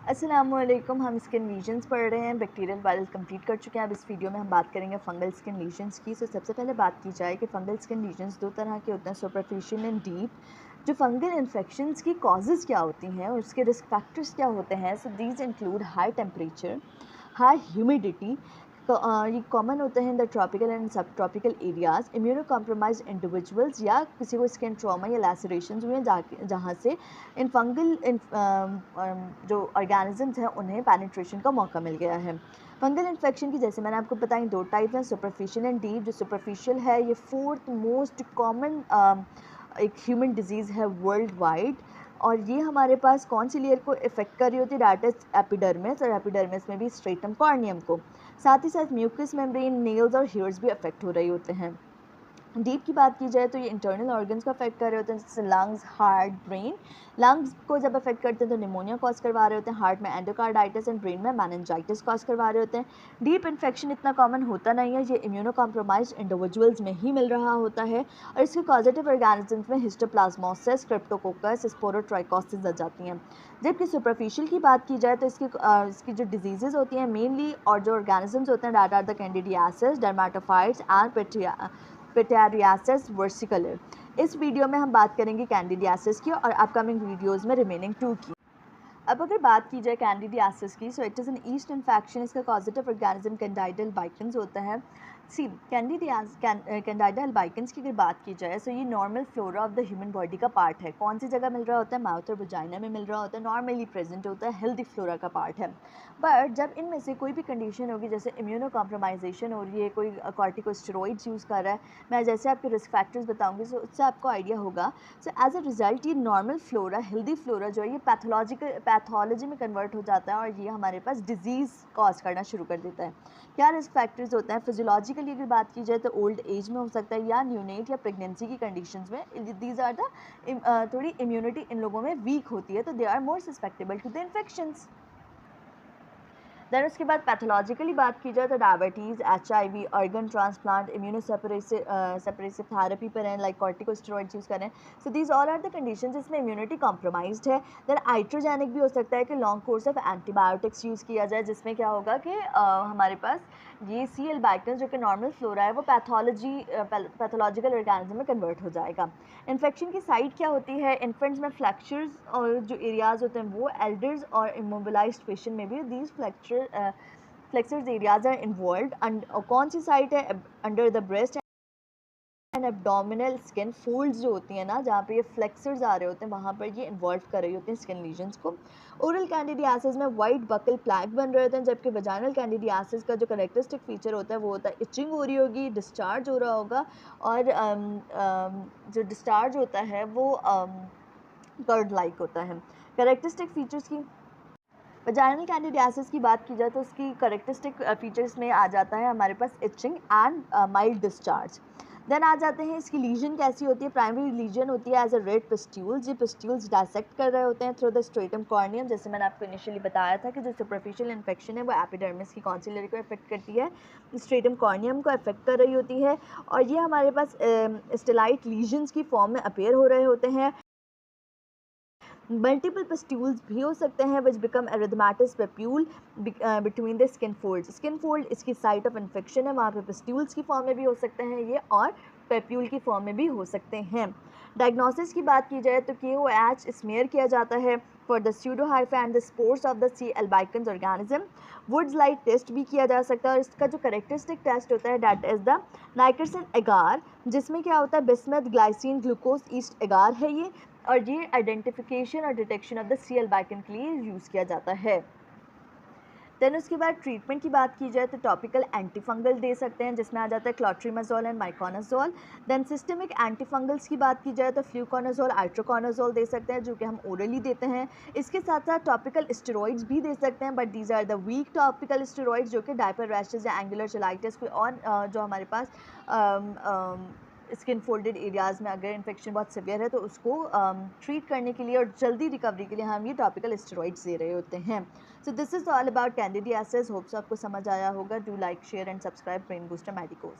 अस्सलामुअलैकुम। हम skin lesions पढ़ रहे हैं, बैक्टीरियल वायरल कंप्लीट कर चुके हैं। अब इस वीडियो में हम बात करेंगे फंगल स्किन लीजन्स की। सबसे पहले बात की जाए कि फंगल स्किन लीजन्स दो तरह के होते हैं, सुपरफिशियल एंड डीप। जो फंगल इन्फेक्शंस की कॉजेज़ क्या होती हैं और उसके रिस्क फैक्टर्स क्या होते हैं, so these include high temperature, high humidity. ये कॉमन होते हैं इन द ट्रॉपिकल एंड सब tropical areas. Immuno compromise individuals या किसी को स्किन ट्रॉमा या लैसरेशंस हुए जहाँ से इन फंगल जो ऑर्गेनिजम्स हैं उन्हें पेनिट्रेशन का मौका मिल गया है। फंगल इन्फेक्शन की जैसे मैंने आपको बताई दो टाइप हैं, सुपरफिशियल एंड डीप। जो सुपरफिशियल है ये फोर्थ मोस्ट कॉमन एक ह्यूमन डिजीज़ है वर्ल्ड वाइड, और ये हमारे पास कौन सी लेयर को इफेक्ट कर रही होती है, डैट इज एपिडर्मिस, और एपिडर्मिस में भी स्ट्रेटम कॉर्नियम को। साथ ही साथ म्यूकस मेम्ब्रेन, नेल्स और हेयर्स भी अफेक्ट हो रहे होते हैं। डीप की बात की जाए तो ये इंटरनल ऑर्गन्स को अफेक्ट कर रहे होते हैं, जैसे लंग्स, हार्ट, ब्रेन। लंग्स को जब अफेक्ट करते हैं तो निमोनिया कॉज करवा रहे होते हैं, हार्ट में एंडोकार्डाइटिस एंड ब्रेन में मेनिंजाइटिस कॉज करवा रहे होते हैं। डीप इन्फेक्शन इतना कॉमन होता नहीं है, ये इम्यूनो कॉम्प्रोमाइज इंडिविजुअल्स में ही मिल रहा होता है, और इसके पॉजिटिव ऑर्गेनिजम्स में हिस्टोप्लाज्मोसिस, क्रिप्टोकोकस, स्पोरोट्राइकोसिस आ जाती हैं। जबकि सुपरफिशियल की बात की जाए तो इसकी जो डिजीज़ होती हैं मेनली, और जो ऑर्गेनिजम्स होते हैं, that are the candidiasis, dermatophytes and pityriasis versicolor. इस वीडियो में हम बात करेंगे कैंडिडियासिस की और अपकमिंग वीडियोस में रिमेनिंग 2 की। अब अगर बात की जाए कैंडिडियासिस की, so it is an east infection. इसका कॉजेटिव ऑर्गेनिज्म कैंडाइडा अल्बाइकेंस होता है। सी कैंडाइडा अल्बाइकेंस की अगर बात की जाए, सो ये normal flora of the human body का पार्ट है। कौन सी जगह मिल रहा होता है, माउथ और वजाइना में मिल रहा होता है, नॉर्मली प्रेजेंट होता है, हेल्दी फ्लोरा का पार्ट है। बट जब इनमें से कोई भी कंडीशन होगी, जैसे इम्यूनो कॉम्प्रोमाइजेशन हो रही है, कोई कॉर्टिकोस्टेरॉइड्स यूज़ कर रहा है, मैं जैसे आपके रिस्क फैक्टर्स बताऊंगी, सो उससे आपको आइडिया होगा। सो एज अ रिजल्ट ये नॉर्मल फ्लोरा, हेल्दी फ्लोरा जो है, ये पैथोलॉजी में कन्वर्ट हो जाता है, और ये हमारे पास डिजीज़ कॉज करना शुरू कर देता है। क्या रिस्क फैक्टर्स होते हैं फिजियोलॉजिकली अगर बात की जाए तो ओल्ड एज में हो सकता है, या न्यूनेट या प्रेगनेंसी की कंडीशंस में। दीज आर द थोड़ी इम्यूनिटी इन लोगों में वीक होती है, तो they are more susceptible to the infections. Then उसके बाद पैथोलॉजिकली बात की जाए तो diabetes, HIV, organ transplant, suppressive therapy पर हैं, लाइक कॉर्टिकोस्टेरॉइड्स यूज़ करें। So these all are the condition जिसमें इम्यूनिटी कॉम्प्रोमाइज्ड है। देन आइट्रोजेनिक भी हो सकता है कि long course of antibiotics use किया जाए, जिसमें क्या होगा कि हमारे पास ये सी एल्बाइकन्स जो कि नॉर्मल फ्लोरा है, वो पैथोलॉजिकल ऑर्गेनिज्म में कन्वर्ट हो जाएगा। इन्फेक्शन की साइट क्या होती है, इन्फेंट्स में फ्लैक्चर्स और जो एरियाज़ होते हैं वो, एल्डर्स और इमोबिलाइज्ड पेशेंट में भी these flexures areas are involved. कौन सी साइट है, under the breast and abdominal skin folds जो होती हैं ना, जहाँ पे ये फ्लेक्सर्स आ रहे होते हैं, वहाँ पर ये इन्वॉल्व कर रही होती हैं स्किन लीजन्स को। ओरल कैंडिडियासिस में वाइट बकल प्लैग बन रहे होते हैं, जबकि वजाइनल कैंडिडियासिस का जो करेक्टरिस्टिक फीचर होता है वो होता है इचिंग हो रही होगी, डिस्चार्ज हो रहा होगा, और जो डिस्चार्ज होता है वो कर्ड लाइक होता है। करेक्टरिस्टिक फीचर्स की वजाइनल कैंडिडियासिस की बात की जाए तो उसकी करेक्टरिस्टिक फीचर्स में आ जाता है हमारे पास itching and mild discharge. Then आ जाते हैं इसकी लीजन कैसी होती है। प्राइमरी लीजन होती है एज अ रेड पिस्ट्यूल्स। ये पिस्ट्यूल्स डायसेक्ट कर रहे होते हैं थ्रू द स्ट्रेटम कॉर्नियम। जैसे मैंने आपको इनिशियली बताया था कि जो सुपरफिशियल इन्फेक्शन है वो एपिडर्मिस की कौन सी लेयर को इफेक्ट करती है, स्ट्रेटम कॉर्नियम को इफेक्ट कर रही होती है, और ये हमारे पास स्टेलाइट लीजन्स की फॉर्म में अपीयर हो रहे होते हैं। मल्टीपल पस्ट्यूल्स भी हो सकते हैं which become erythematous papule between the skin folds. Skin fold इसकी साइट ऑफ इन्फेक्शन है, वहाँ पे पस्ट्यूल्स की फॉर्म में भी हो सकते हैं ये, और पेप्यूल की फॉर्म में भी हो सकते हैं। डायग्नोसिस की बात की जाए तो KOH स्मेयर किया जाता है for the pseudohyphae and the spores of the C albicans organism. Wood's light test भी किया जा सकता है, और इसका जो करेक्टरिस्टिक टेस्ट होता है डैट इज़ द नाइकर्सन एगार, जिसमें क्या होता है बिस्मथ ग्लाइसिन ग्लूकोज ईस्ट एगार है ये, और ये आइडेंटिफिकेशन और डिटेक्शन ऑफ द सी एल्बाइकन के लिए यूज़ किया जाता है। देन उसके बाद ट्रीटमेंट की बात की जाए तो टॉपिकल एंटीफंगल दे सकते हैं, जिसमें आ जाता है clotrimazole and miconazole. Then systemic antifungals की बात की जाए तो फ्लूकोनाजोल, आइट्रोकोनाजोल दे सकते हैं, जो कि हम ओरली देते हैं। इसके साथ साथ टॉपिकल स्टेरॉइड्स भी दे सकते हैं, but these are the weak topical steroids, जो कि डायपर रैशेज या एंगुलर चलाइटिस कोई और जो हमारे पास स्किन फोल्डेड एरियाज़ में अगर इन्फेक्शन बहुत सिवियर है तो उसको ट्रीट करने के लिए और जल्दी रिकवरी के लिए हम ये टॉपिकल स्टेरॉइड्स दे रहे होते हैं। So this is all about candidiasis. Hopes आपको समझ आया होगा। Do like, share and subscribe brain booster medicos.